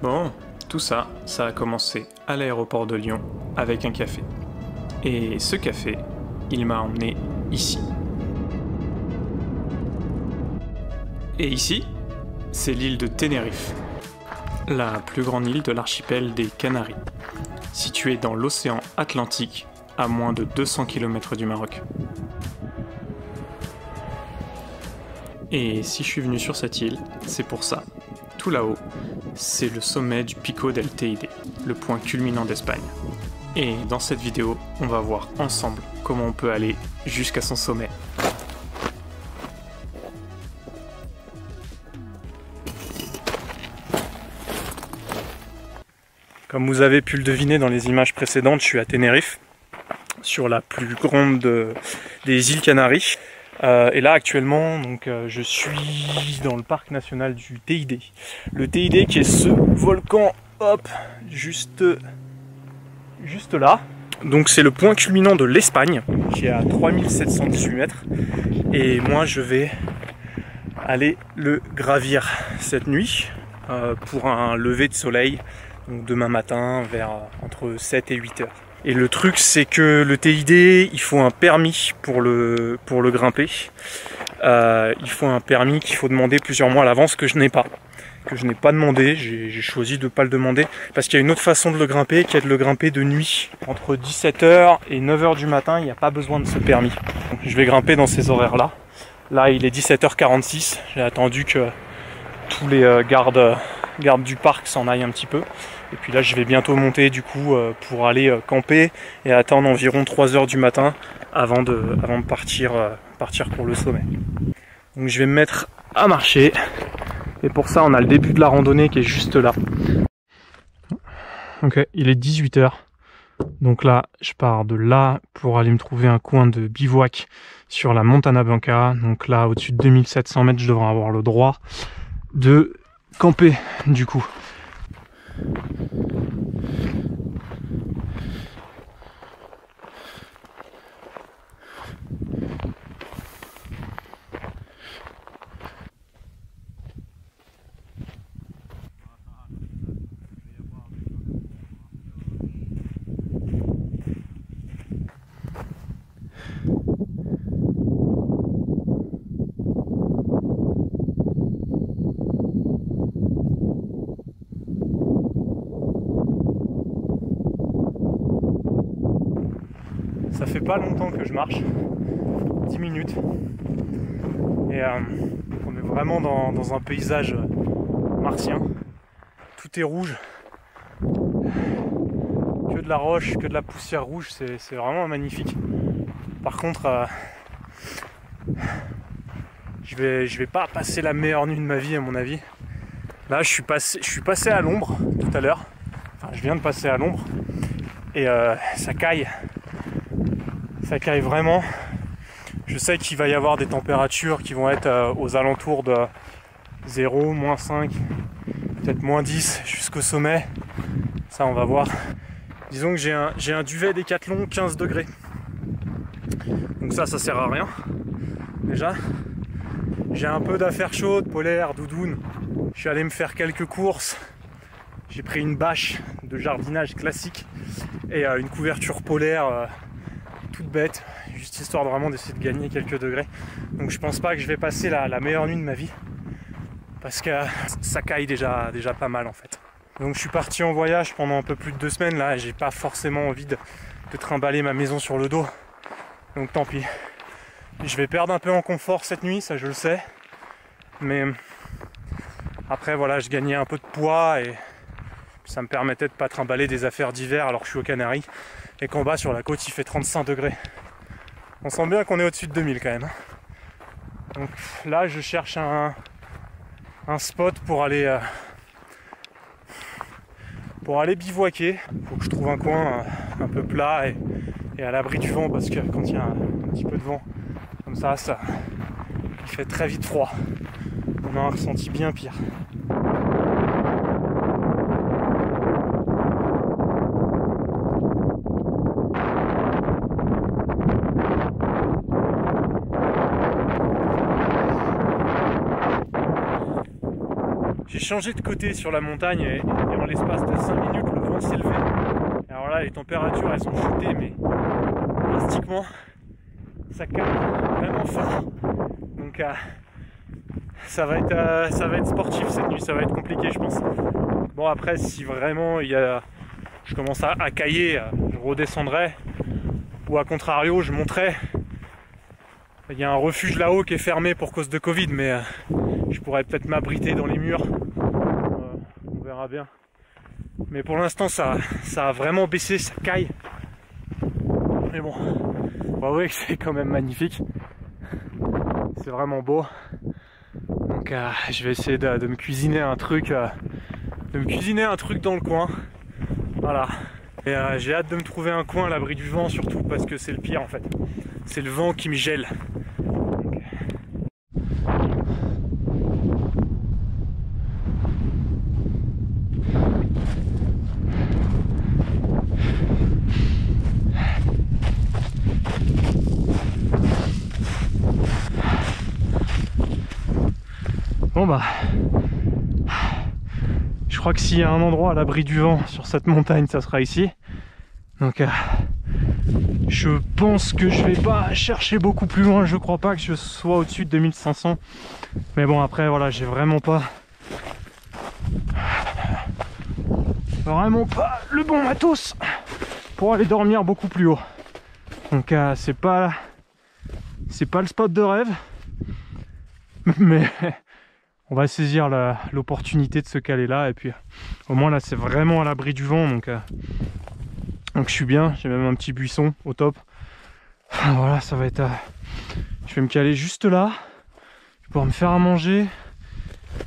Bon, tout ça, ça a commencé à l'aéroport de Lyon avec un café. Et ce café, il m'a emmené ici. Et ici, c'est l'île de Tenerife, la plus grande île de l'archipel des Canaries, située dans l'océan Atlantique à moins de 200 km du Maroc. Et si je suis venu sur cette île, c'est pour ça. Tout là-haut, c'est le sommet du Pico del Teide, le point culminant d'Espagne. Et dans cette vidéo, on va voir ensemble comment on peut aller jusqu'à son sommet. Comme vous avez pu le deviner dans les images précédentes, je suis à Tenerife, sur la plus grande des îles Canaries. Et là actuellement, je suis dans le parc national du Teide. Le Teide qui est ce volcan, hop, juste là. Donc c'est le point culminant de l'Espagne, qui est à 3718 mètres. Et moi je vais aller le gravir cette nuit pour un lever de soleil. Donc demain matin vers entre 7 et 8 heures. Et le truc c'est que le TID, il faut un permis pour le grimper. Il faut un permis qu'il faut demander plusieurs mois à l'avance que je n'ai pas. Que je n'ai pas demandé, j'ai choisi de ne pas le demander. Parce qu'il y a une autre façon de le grimper qui est de le grimper de nuit. Entre 17h et 9h du matin, il n'y a pas besoin de ce permis. Donc, je vais grimper dans ces horaires là. Là il est 17h46, j'ai attendu que tous les gardes du parc s'en aillent un petit peu. Et puis là je vais bientôt monter du coup pour aller camper et attendre environ 3h du matin avant de partir pour le sommet. Donc je vais me mettre à marcher et pour ça on a le début de la randonnée qui est juste là. Ok, il est 18h. Donc là je pars de là pour aller me trouver un coin de bivouac sur la Montana Blanca. Donc là au-dessus de 2700 mètres je devrais avoir le droit de camper du coup. Ça fait pas longtemps que je marche, 10 minutes, et on est vraiment dans un paysage martien. Tout est rouge, que de la roche, que de la poussière rouge, c'est vraiment magnifique. Par contre, je vais pas passer la meilleure nuit de ma vie à mon avis. Là je suis passé à l'ombre tout à l'heure, enfin je viens de passer à l'ombre, et ça caille. Ça caille vraiment. Je sais qu'il va y avoir des températures qui vont être aux alentours de 0, moins 5, peut-être moins 10 jusqu'au sommet. Ça on va voir. Disons que j'ai un duvet Décathlon 15 degrés. Donc ça sert à rien. Déjà. J'ai un peu d'affaires chaudes, polaire, doudoune. Je suis allé me faire quelques courses. J'ai pris une bâche de jardinage classique et une couverture polaire toute bête, juste histoire vraiment d'essayer de gagner quelques degrés. Donc je pense pas que je vais passer la meilleure nuit de ma vie parce que ça caille déjà pas mal en fait. Donc je suis parti en voyage pendant un peu plus de 2 semaines là et j'ai pas forcément envie de trimballer ma maison sur le dos. Donc tant pis. Je vais perdre un peu en confort cette nuit, ça je le sais. Mais après voilà, je gagnais un peu de poids et ça me permettait de pas trimballer des affaires d'hiver alors que je suis aux Canaries. Et qu'en bas sur la côte il fait 35 degrés. On sent bien qu'on est au-dessus de 2000 quand même. Donc là je cherche un spot pour aller bivouaquer. Faut que je trouve un coin un peu plat et à l'abri du vent parce que quand il y a un petit peu de vent comme ça il fait très vite froid. On a un ressenti bien pire. changé de côté sur la montagne et en l'espace de 5 minutes, le vent s'est levé. Alors là, les températures, elles ont chuté, mais drastiquement, ça calme vraiment fort. Donc ça va être sportif cette nuit, ça va être compliqué, je pense. Bon, après, si vraiment je commence à cailler, je redescendrai. Ou à contrario, je monterai. Il y a un refuge là-haut qui est fermé pour cause de Covid, mais je pourrais peut-être m'abriter dans les murs. On verra bien. Mais pour l'instant, ça a vraiment baissé, ça caille. Mais bon, on va voir que c'est quand même magnifique. C'est vraiment beau. Donc je vais essayer de me cuisiner un truc, dans le coin. Voilà. Et j'ai hâte de me trouver un coin à l'abri du vent, surtout parce que c'est le pire en fait. C'est le vent qui me gèle. Bon bah, je crois que s'il y a un endroit à l'abri du vent sur cette montagne, ça sera ici. Donc je pense que je vais pas chercher beaucoup plus loin, je crois pas que je sois au-dessus de 2500. Mais bon, après voilà, j'ai vraiment pas le bon matos pour aller dormir beaucoup plus haut. Donc c'est pas le spot de rêve, mais on va saisir l'opportunité de se caler là, et puis au moins là c'est vraiment à l'abri du vent, donc je suis bien. J'ai même un petit buisson au top. Voilà, ça va être je vais me caler juste là, je vais pouvoir me faire à manger,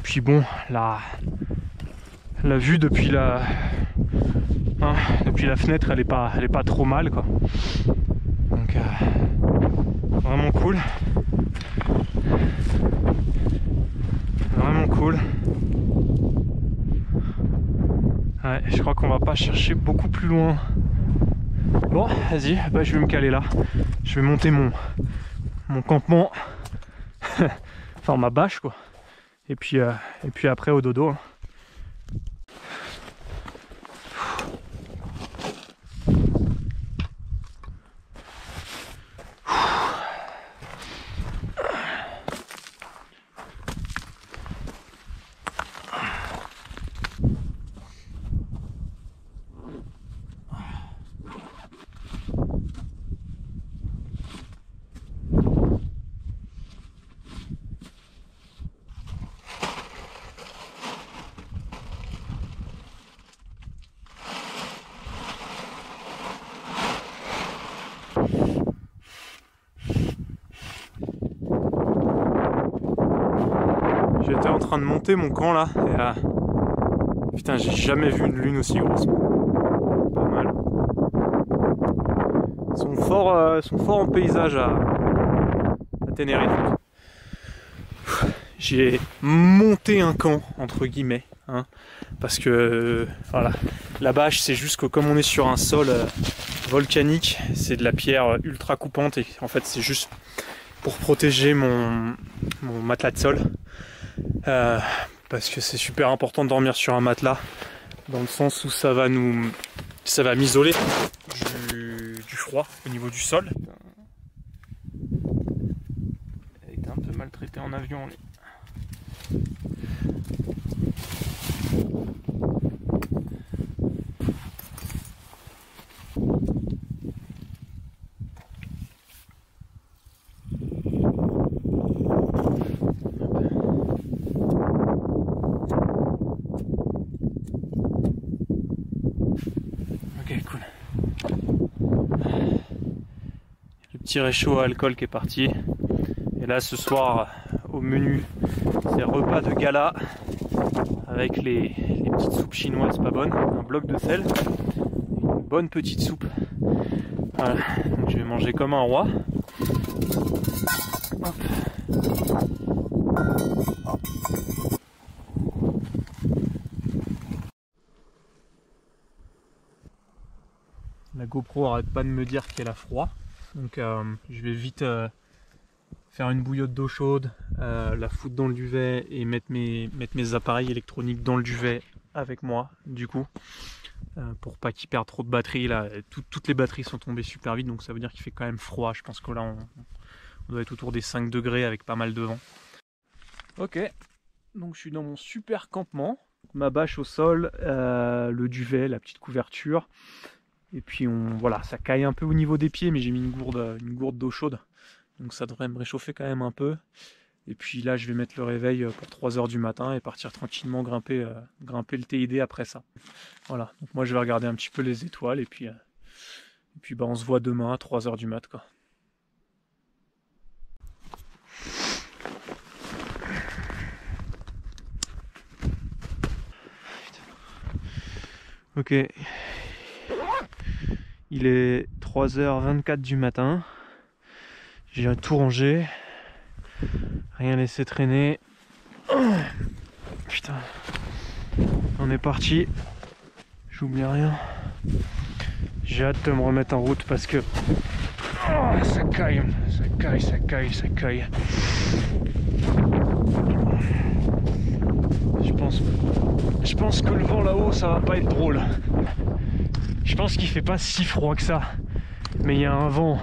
puis bon, la vue depuis la fenêtre, elle est pas trop mal quoi. Donc vraiment cool. Vraiment cool. Ouais, je crois qu'on va pas chercher beaucoup plus loin. Bon, vas-y, bah, je vais me caler là. Je vais monter mon campement. Enfin ma bâche quoi. Et puis après au dodo. J'étais en train de monter mon camp là, et putain, j'ai jamais vu une lune aussi grosse. Pas mal. Ils sont forts en paysage à Tenerife. J'ai monté un camp entre guillemets, hein, parce que voilà, la bâche c'est juste que comme on est sur un sol volcanique, c'est de la pierre ultra coupante, et en fait c'est juste pour protéger mon matelas de sol. Parce que c'est super important de dormir sur un matelas, dans le sens où ça va m'isoler du froid au niveau du sol. Elle a été un peu maltraitée en avion. Petit réchaud à alcool qui est parti, et là ce soir au menu c'est repas de gala avec les petites soupes chinoises pas bonnes, un bloc de sel, une bonne petite soupe. Voilà, donc je vais manger comme un roi. Hop. La GoPro arrête pas de me dire qu'elle a froid. Donc je vais vite faire une bouillotte d'eau chaude, la foutre dans le duvet et mettre mes appareils électroniques dans le duvet avec moi, du coup, pour pas qu'ils perdent trop de batterie. Là, toutes les batteries sont tombées super vite, donc ça veut dire qu'il fait quand même froid. Je pense que là, on doit être autour des 5 degrés avec pas mal de vent. Ok, donc je suis dans mon super campement. Ma bâche au sol, le duvet, la petite couverture. Et puis voilà, ça caille un peu au niveau des pieds, mais j'ai mis une gourde d'eau chaude. Donc ça devrait me réchauffer quand même un peu. Et puis là, je vais mettre le réveil pour 3 h du matin et partir tranquillement grimper le TID après ça. Voilà, donc moi je vais regarder un petit peu les étoiles et puis bah, on se voit demain à 3 h du mat, quoi. Ok, il est 3h24 du matin, j'ai tout rangé, rien laissé traîner. Oh, putain, on est parti, j'oublie rien. J'ai hâte de me remettre en route parce que oh, ça caille. Je pense que le vent là-haut, ça va pas être drôle. Je pense qu'il fait pas si froid que ça, mais il y a un vent,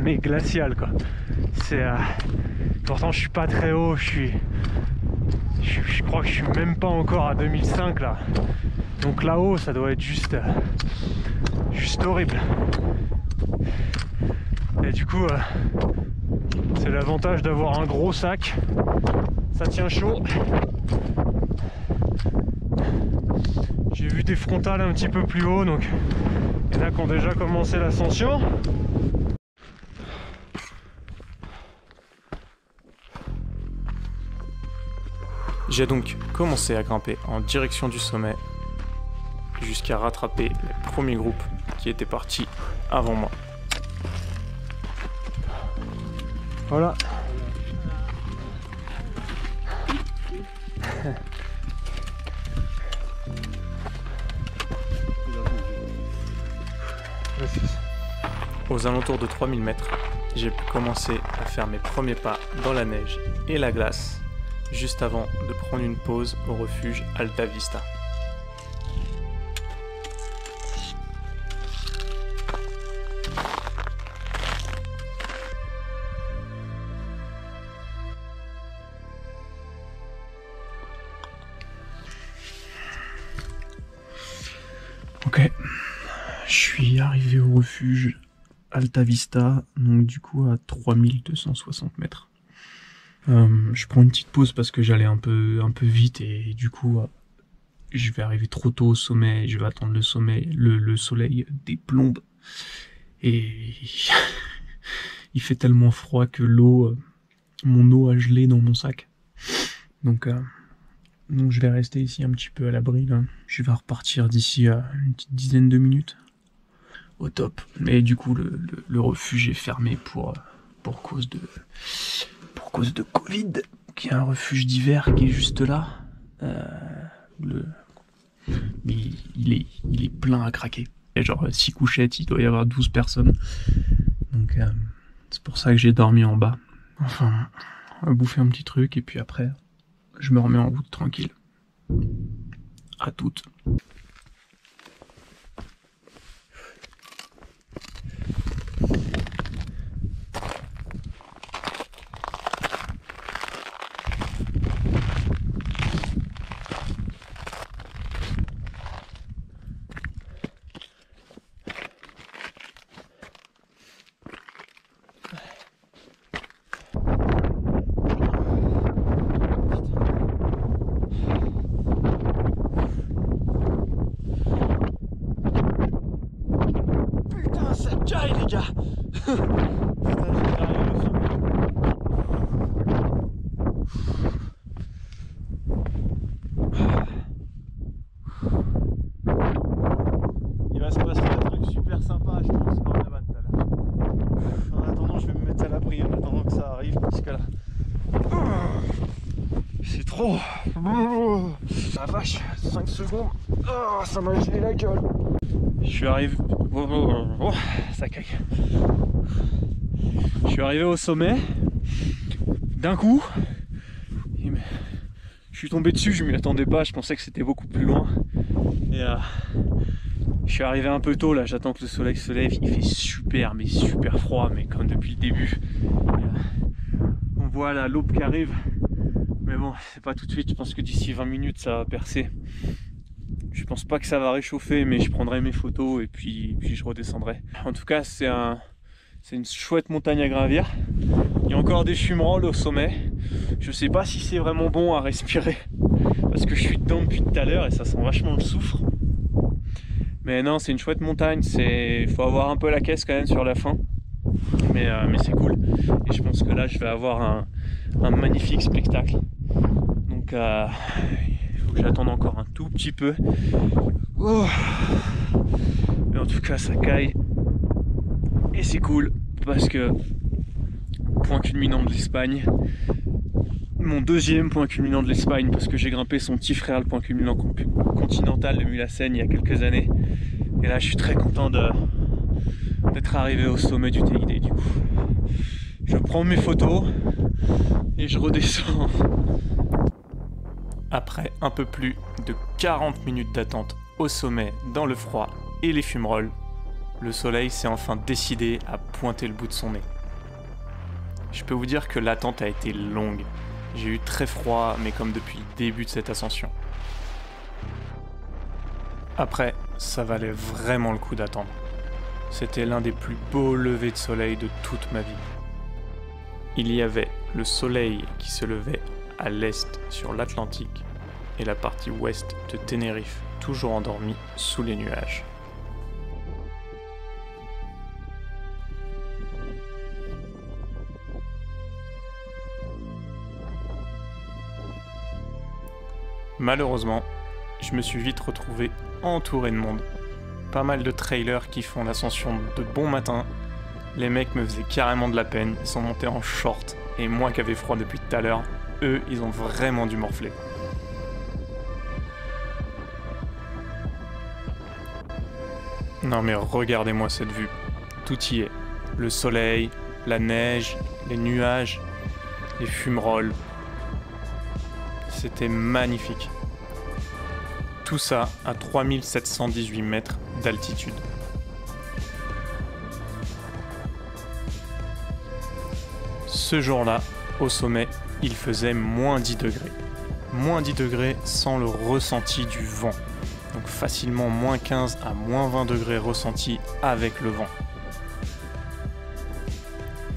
mais glacial, quoi. Pourtant je suis pas très haut, je crois que je suis même pas encore à 2005 là. Donc là-haut, ça doit être juste horrible. Et du coup, c'est l'avantage d'avoir un gros sac. Ça tient chaud. J'ai vu des frontales un petit peu plus haut, donc il y en a qui ont déjà commencé l'ascension. J'ai donc commencé à grimper en direction du sommet jusqu'à rattraper les premiers groupes qui étaient partis avant moi. Voilà. Aux alentours de 3000 mètres, j'ai pu commencer à faire mes premiers pas dans la neige et la glace, juste avant de prendre une pause au refuge Alta Vista. Ok, je suis arrivé au refuge Alta Vista, donc du coup à 3260 mètres. Je prends une petite pause parce que j'allais un peu vite et du coup je vais arriver trop tôt au sommet, je vais attendre le sommet, le soleil déplombe et il fait tellement froid que mon eau a gelé dans mon sac. Donc je vais rester ici un petit peu à l'abri là. Je vais repartir d'ici à une petite dizaine de minutes. Au top. Mais du coup le refuge est fermé pour cause de Covid, qui est un refuge d'hiver qui est juste là. Mais il est plein à craquer. Il y a genre 6 couchettes, il doit y avoir 12 personnes. Donc c'est pour ça que j'ai dormi en bas. Enfin, on va bouffer un petit truc et puis après je me remets en route tranquille. À toutes. Les gars. Il va se passer un truc super sympa, je pense, quand même. En attendant, je vais me mettre à l'abri en attendant que ça arrive, parce que là, c'est trop. La vache, 5 secondes. Oh, ça m'a gelé la gueule. Je suis arrivé. Ça caille. Je suis arrivé au sommet. d'un coup, je suis tombé dessus, je m'y attendais pas, je pensais que c'était beaucoup plus loin. Et je suis arrivé un peu tôt là, j'attends que le soleil se lève, il fait super froid, mais comme depuis le début. On voit là l'aube qui arrive, mais bon, c'est pas tout de suite, je pense que d'ici 20 minutes ça va percer. Je pense pas que ça va réchauffer, mais je prendrai mes photos et puis je redescendrai. En tout cas, c'est une chouette montagne à gravir. Il y a encore des fumerolles au sommet. Je sais pas si c'est vraiment bon à respirer parce que je suis dedans depuis tout à l'heure et ça sent vachement le soufre. Mais non, c'est une chouette montagne. Il faut avoir un peu la caisse quand même sur la fin. Mais c'est cool. Et je pense que là, je vais avoir un magnifique spectacle. Donc, il faut que j'attende encore un tout petit peu. Oh. Mais en tout cas, ça caille. Et c'est cool parce que point culminant de l'Espagne, mon deuxième point culminant de l'Espagne, parce que j'ai grimpé son petit frère, le point culminant continental de Mulhacén il y a quelques années. Et là, je suis très content d'être arrivé au sommet du Teide. Du coup, je prends mes photos et je redescends. Après un peu plus de 40 minutes d'attente au sommet, dans le froid et les fumerolles, le soleil s'est enfin décidé à pointer le bout de son nez. Je peux vous dire que l'attente a été longue. J'ai eu très froid, mais comme depuis le début de cette ascension. Après, ça valait vraiment le coup d'attendre. C'était l'un des plus beaux levers de soleil de toute ma vie. Il y avait le soleil qui se levait à l'est sur l'Atlantique et la partie ouest de Tenerife, toujours endormie sous les nuages. Malheureusement, je me suis vite retrouvé entouré de monde. Pas mal de trailers qui font l'ascension de bon matin. Les mecs me faisaient carrément de la peine, ils sont montés en short, et moi qui avais froid depuis tout à l'heure, eux, ils ont vraiment dû morfler. Non mais regardez-moi cette vue, tout y est. Le soleil, la neige, les nuages, les fumerolles. C'était magnifique. Tout ça à 3718 mètres d'altitude. Ce jour-là, au sommet, il faisait moins 10 degrés. Moins 10 degrés sans le ressenti du vent. Donc facilement moins 15 à moins 20 degrés ressenti avec le vent.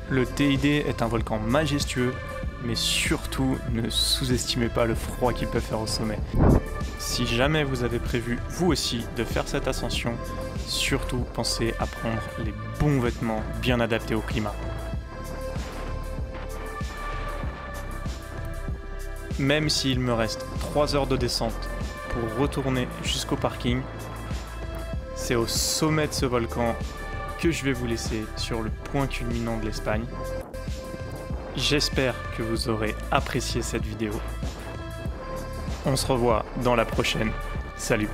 Le Teide est un volcan majestueux, mais surtout ne sous-estimez pas le froid qu'il peut faire au sommet. Si jamais vous avez prévu vous aussi de faire cette ascension, surtout pensez à prendre les bons vêtements bien adaptés au climat. Même s'il me reste 3 heures de descente pour retourner jusqu'au parking, c'est au sommet de ce volcan que je vais vous laisser sur le point culminant de l'Espagne. J'espère que vous aurez apprécié cette vidéo. On se revoit dans la prochaine. Salut!